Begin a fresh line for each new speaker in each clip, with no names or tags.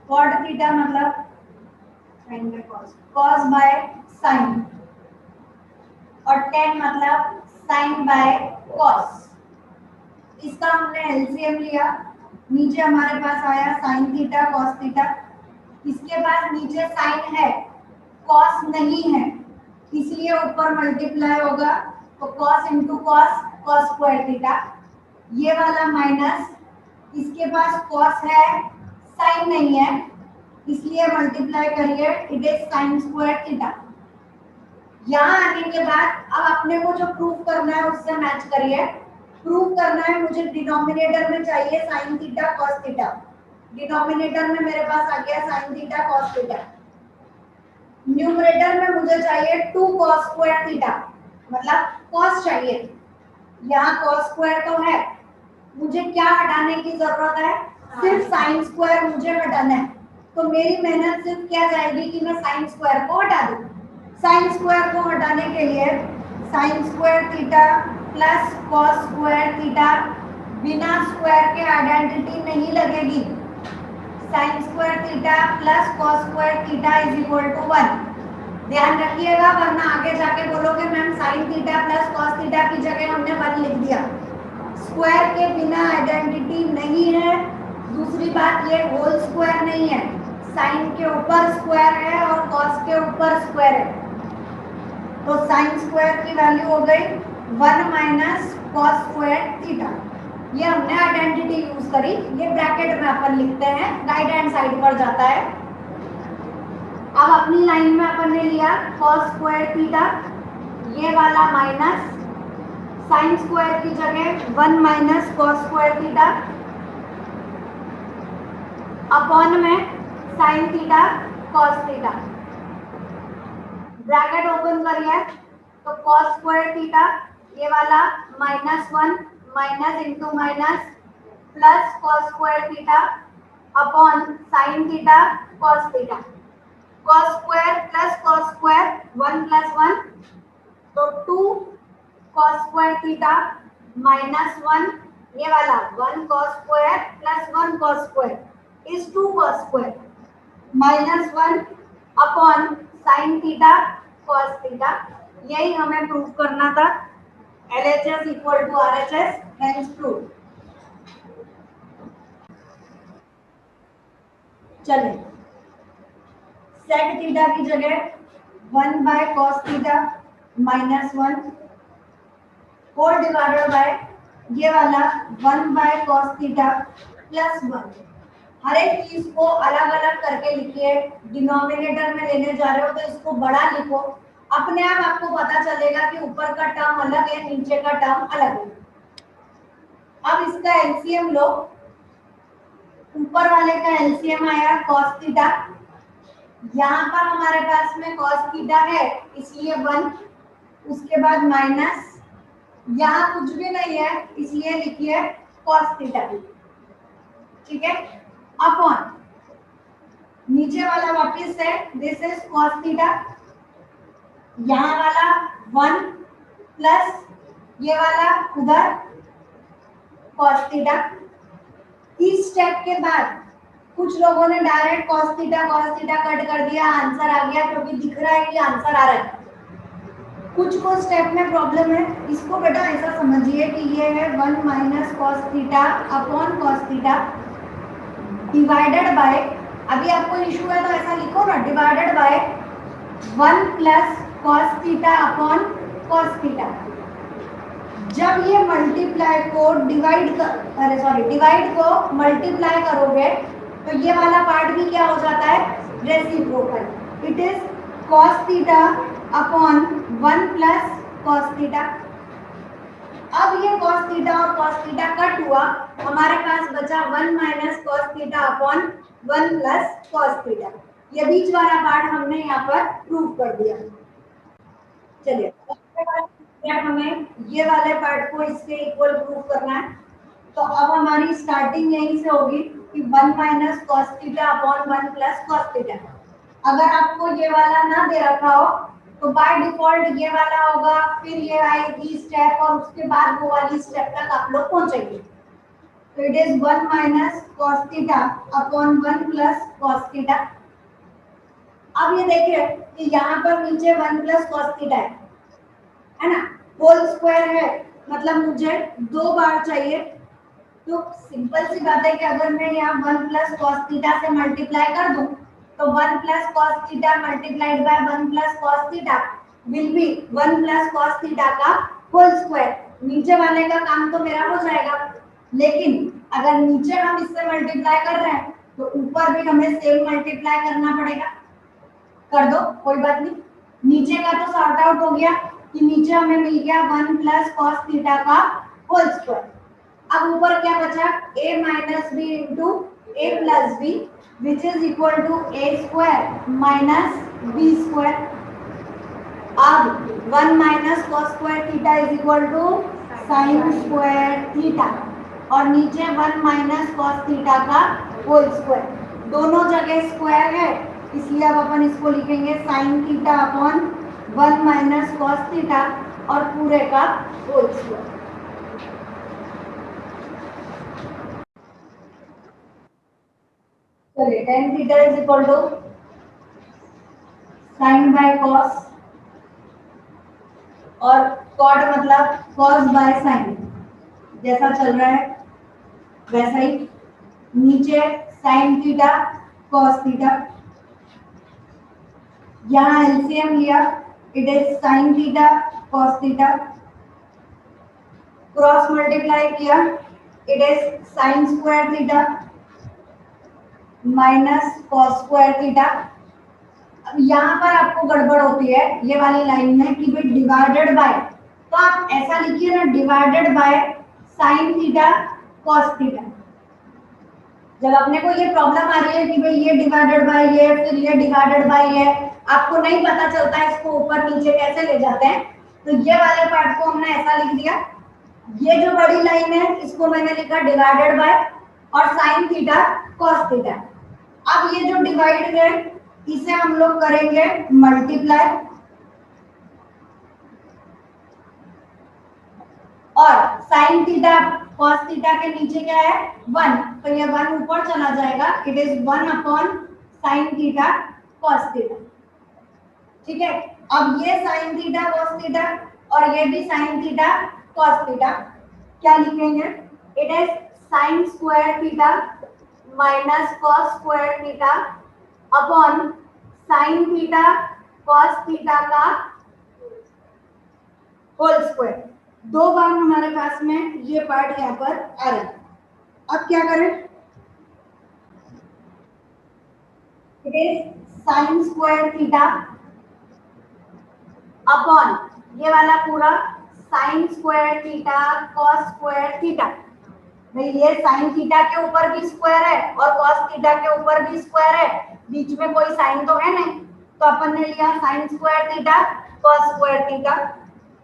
Cot theta मतलब sine by cos, cos by sine, और tan मतलब साइन बाय कॉस। इसका हमने एलसीएम लिया, नीचे हमारे पास आया साइन थीटा कॉस थीटा। इसके बाद नीचे साइन है, कॉस नहीं है, इसलिए ऊपर मल्टीप्लाई होगा, तो cos into cos, cos square theta. ये वाला माइनस, इसके पास कॉस है, साइन नहीं है, इसलिए मल्टीप्लाई करिए, it is sine square theta. यहाँ आने के बाद अब अपने को जो प्रूफ करना है उससे मैच करिए। प्रूफ करना है मुझे, डिनोमिनेटर में चाहिए sign theta cos theta. Denominator में मेरे पास आ गया sign theta cos theta. Numerator में मुझे चाहिए 2 cos स्क्वायर थीटा, मतलब cos चाहिए। यहाँ cos स्क्वायर तो है, मुझे क्या हटाने की जरूरत है, सिर्फ साइन स्क्वायर मुझे हटाना है। तो मेरी मेहनत सिर्फ क्या जाएगी कि मैं साइन स्क्वायर को हटा दूं। साइन स्क्वायर को हटाने के लिए sine square theta plus cos square theta, बिना स्क्वायर के आइडेंटिटी नहीं लगेगी। Sine square theta plus cos square theta is equal to 1। ध्यान रखिएगा, वरना आगे जाके बोलोगे ma'am sine theta plus cos theta की जगह हमने 1 लिख दिया। स्क्वायर के बिना आइडेंटिटी नहीं है। दूसरी बात, ये होल स्क्वायर नहीं है, साइन के ऊपर स्क्वायर है और कॉस के ऊपर स्क्वायर है। तो साइन स्क्वायर की वैल्यू हो गई 1 माइनस कॉस स्क्वायर थीटा। ये हमने आइडेंटिटी यूज करी, ये ब्रैकेट में अपन लिखते हैं, राइट हैंड साइड पर जाता है। अब अपनी लाइन में अपन ने लिया कॉस स्क्वायर थीटा, ये वाला माइनस साइन स्क्वायर की जगह 1 minus cos square theta upon में sine theta cos theta. Bracket open करिए, तो कॉस स्क्वायर थीटा ये वाला -1 minus into minus plus cos square theta upon sine theta cos theta. Cos square plus cos square 1 plus 1, तो 2 cos square theta -1, ये वाला 1 cos square plus 1 cos square is 2 cos square -1 upon sine theta cos theta. यही हमें prove करना था, LHS equal to RHS, hence prove. चलिए, sec theta की जगह 1 by cos theta -1 whole divided by ये वाला 1 बाय कॉस थीटा प्लस 1। हर एक चीज को अलग अलग करके लिखिए। डिनोमिनेटर में लेने जा रहे हो तो इसको बड़ा लिखो, अपने आप आपको पता चलेगा कि ऊपर का टर्म अलग है, नीचे का टर्म अलग है। अब इसका एलसीएम लो, ऊपर वाले का एलसीएम आया cos थीटा, यहाँ पर हमारे पास में cos थीटा है इसलिए 1, उसके बाद माइनस, यहाँ कुछ भी नहीं है इसलिए लिखिए cos थीटा, ठीक है, अपॉन नीचे वाला वापिस है, दिस इज cos थीटा, यहाँ वाला 1 प्लस ये वाला उधर cos थीटा। इस स्टेप के बाद कुछ लोगों ने डायरेक्ट cos थीटा कट कर दिया, आंसर आ गया क्योंकि दिख रहा है कि आंसर आ रहा है। कुछ को स्टेप में प्रॉब्लम है, इसको बेटा ऐसा समझिए कि ये है 1 minus cos theta upon cos theta divided by, अभी आपको इशू है तो ऐसा लिखो ना, divided by 1 plus cos theta upon cos theta. जब ये मल्टीप्लाई को डिवाइड को मल्टीप्लाई करोगे तो ये वाला पार्ट भी क्या हो जाता है, reciprocal. It is cos theta upon 1 plus cos theta. अब ये cos थीटा और cos थीटा कट हुआ, हमारे पास बचा 1 minus cos theta upon 1 plus cos theta. ये बीच वाला पार्ट हमने यहाँ पर प्रूव कर दिया। चलिए, हमें ये वाले पार्ट को इसके इक्वल प्रूव करना है, तो अब हमारी स्टार्टिंग यहीं से होगी कि 1 minus cos theta upon 1 plus cos theta. अगर आपको ये वाला ना दे रखा हो तो बाय डिफॉल्ट ये वाला होगा, फिर ये आएगी स्टेप और उसके बाद वो वाली स्टेप तक आप लोग पहुंचेंगे। तो it is 1 minus cos theta upon 1 plus cos theta. अब ये देखिए कि यहाँ पर नीचे 1 प्लस कॉस थीटा है ना, होल स्क्वायर है, मतलब मुझे 2 बार चाहिए। तो सिंपल सी बात है कि अगर मैं यहाँ 1 प्लस कॉस थीटा से मल्टीप्लाई कर दूं तो 1 plus cos theta multiplied by 1 plus cos theta will be 1 plus cos theta का होल स्क्वायर। नीचे वाले का काम तो मेरा हो जाएगा, लेकिन अगर नीचे हम इससे मल्टीप्लाई कर रहे हैं तो ऊपर भी हमें सेम मल्टीप्लाई करना पड़ेगा। कर दो, कोई बात नहीं। नीचे का तो सॉर्ट आउट हो गया कि नीचे हमें मिल गया 1 प्लस कॉस थीटा का होल स्क्वायर। अब ऊपर क्या बचा, a minus B into A plus B which is equal to A square minus B square. अब 1 minus cos square theta is equal to sine square theta और नीचे 1 minus cos theta का whole square. दोनों जगह square है इसलिए अब अपन इसको लिखेंगे sine theta upon 1 minus cos theta और पूरे का होल स्क्वायर। चलिए tan theta is equal to sine by cos और कॉट मतलब कॉस बाय साइन, जैसा चल रहा है वैसा ही। नीचे साइन थीटा कॉस थीटा, यहाँ एलसीएम लिया, it is sine theta cos theta, cross multiply किया, it is sine square theta minus cos square theta. अब यहाँ पर आपको गड़बड़ होती है ये वाली लाइन में कि भाई डिवाइडेड बाय, तो आप ऐसा लिखिए ना, divided by sine theta cos theta. जब अपने को ये प्रॉब्लम आ रही है कि भाई ये डिवाइडेड बाय ये फिर ये डिवाइडेड बाय ये, आपको नहीं पता चलता है इसको ऊपर नीचे कैसे ले जाते हैं, तो ये वाले पार्ट को हमने ऐसा लिख दिया। ये जो बड़ी लाइन है इसको मैंने लिखा डिवाइडेड बाय और साइन थीटा कॉस थीटा। अब ये जो डिवाइड है इसे हम लोग करेंगे मल्टीप्लाई और साइन थीटा कॉस थीटा के नीचे क्या है 1, तो ये 1 ऊपर चला जाएगा, it is 1 upon sine theta cos theta. ठीक है, अब ये साइन थीटा कॉस थीटा और ये भी साइन थीटा कॉस थीटा, क्या लिखेंगे, it is sine square theta minus cos square theta upon sine theta cos theta का होल स्क्वायर। 2 बार हमारे पास में ये पार्ट यहाँ पर आ रहा है। अब क्या करें, it is sine square theta upon ये वाला पूरा sign square theta cos square theta. भाई ये साइन थीटा के ऊपर भी स्क्वायर है और कॉस थीटा के ऊपर भी स्क्वायर है, बीच में कोई साइन तो है नहीं, तो अपन ने लिया sign square theta cos square theta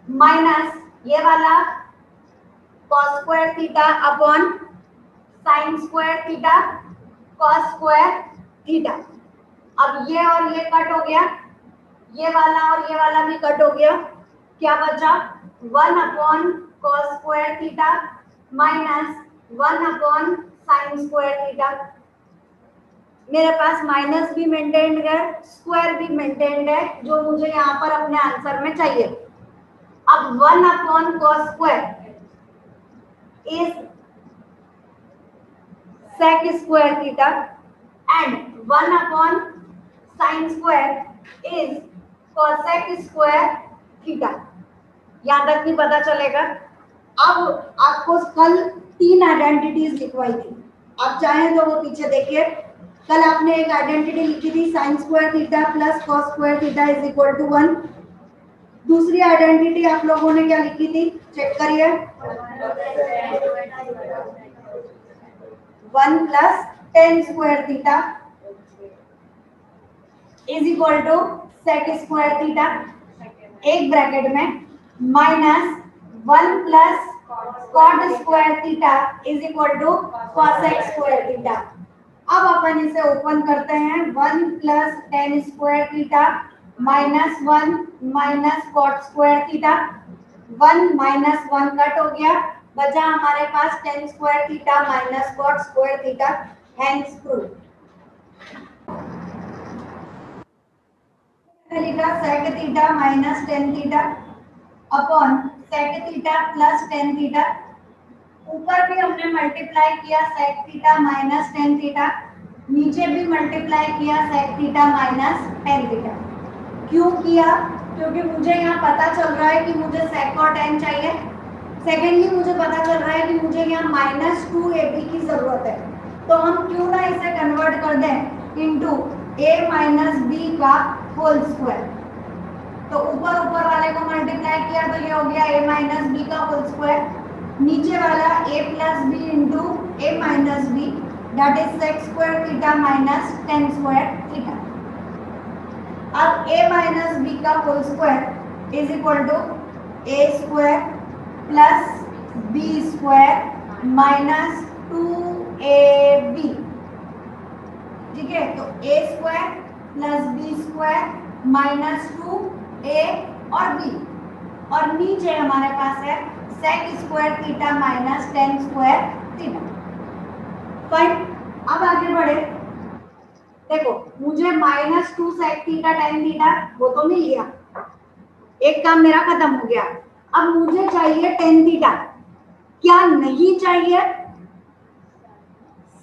minus ये वाला cos square theta upon sine square theta cos square theta. अब ये और ये कट हो गया, ये वाला और ये वाला भी कट हो गया, क्या बचा 1 upon cos square theta minus 1 upon sine square theta. मेरे पास माइनस भी मेंटेन्ड है, स्क्वायर भी मेंटेन्ड है, जो मुझे यहाँ पर अपने आंसर में चाहिए। अब 1 upon cos square is sec square theta and 1 upon sine square is cosec square theta. यहाँ तक नहीं पता चलेगा। अब आपको कल 3 आइडेंटिटीज लिखवाई थी, आप चाहें तो वो पीछे देखिए। कल आपने एक आइडेंटिटी लिखी थी sine square theta plus cos square theta is equal to 1। दूसरी आइडेंटिटी आप लोगों ने क्या लिखी थी, चेक करिए, 1 plus tan square theta is equal to sec square theta एक ब्रैकेट में minus 1 plus cot square theta is equal to cosec square theta. अब अपन इसे ओपन करते हैं, 1 plus tan square theta minus 1 minus cot square theta, 1 minus 1 cut हो गया, बचा हमारे पास tan square theta minus cot square theta, hence prove. लिखा sec theta minus tan theta upon sec theta plus tan theta, ऊपर भी हमने multiply किया sec theta minus tan theta, नीचे भी मल्टीप्लाई किया sec theta minus tan theta. क्यों किया? क्योंकि मुझे यहाँ पता चल रहा है कि मुझे sec और tan चाहिए। सेकेंडली मुझे पता चल रहा है कि मुझे यहाँ -2ab की जरूरत है, तो हम क्यों ना इसे कन्वर्ट कर दें इनटू a माइनस बी का होल स्क्वायर। तो ऊपर वाले को मल्टीप्लाई किया तो ये हो गया a माइनस बी का होल स्क्वायर, नीचे वाला a plus B into a minus B, that is sec square theta minus tan square theta. अब a माइनस बी का whole square is equal to a square plus B square minus 2ab। ठीक है, तो a square plus B square minus 2a और b, और नीचे हमारे पास है sec square theta minus tan square थीटा। फाइन, अब आगे बढ़े। देखो मुझे -2 sec थीटा tan थीटा वो तो मिल गया, एक काम मेरा खत्म हो गया। अब मुझे चाहिए tan थीटा, क्या नहीं चाहिए?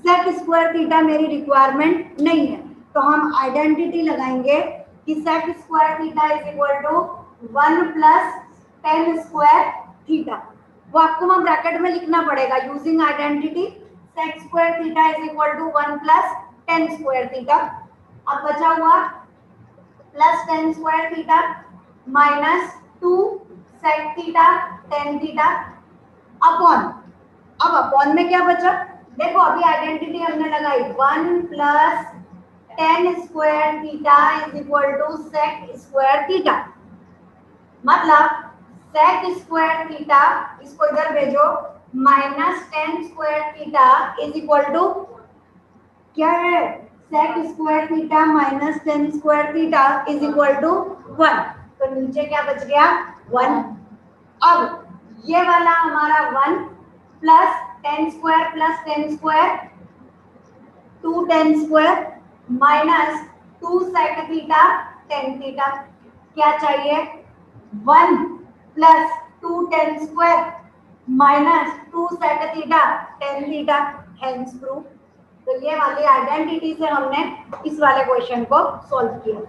sec स्क्वायर थीटा मेरी रिक्वायरमेंट नहीं है, तो हम आइडेंटिटी लगाएंगे कि sec square theta is equal to 1 plus tan square theta. वो आपको वहां ब्रैकेट में लिखना पड़ेगा using identity. sec square theta is equal to 1 plus tan square theta. अब बचा हुआ plus tan square theta minus 2 sec theta tan theta upon, अब अपॉन में क्या बचा? देखो अभी आइडेंटिटी हमने लगाई 1 plus tan square theta is equal to sec square theta, मतलब sec स्क्वायर थीटा, इसको इधर भेजो, minus tan square theta is equal to क्या है? sec square theta minus tan square theta is equal to 1, तो नीचे क्या बच गया? 1। अब ये वाला हमारा 1 plus tan square plus tan square 2 tan square minus 2 sec theta tan theta, क्या चाहिए? 1 plus 2 tan square minus 2 sec theta tan theta, hence proof. तो ये वाली आइडेंटिटी से हमने इस वाले क्वेश्चन को सॉल्व किया।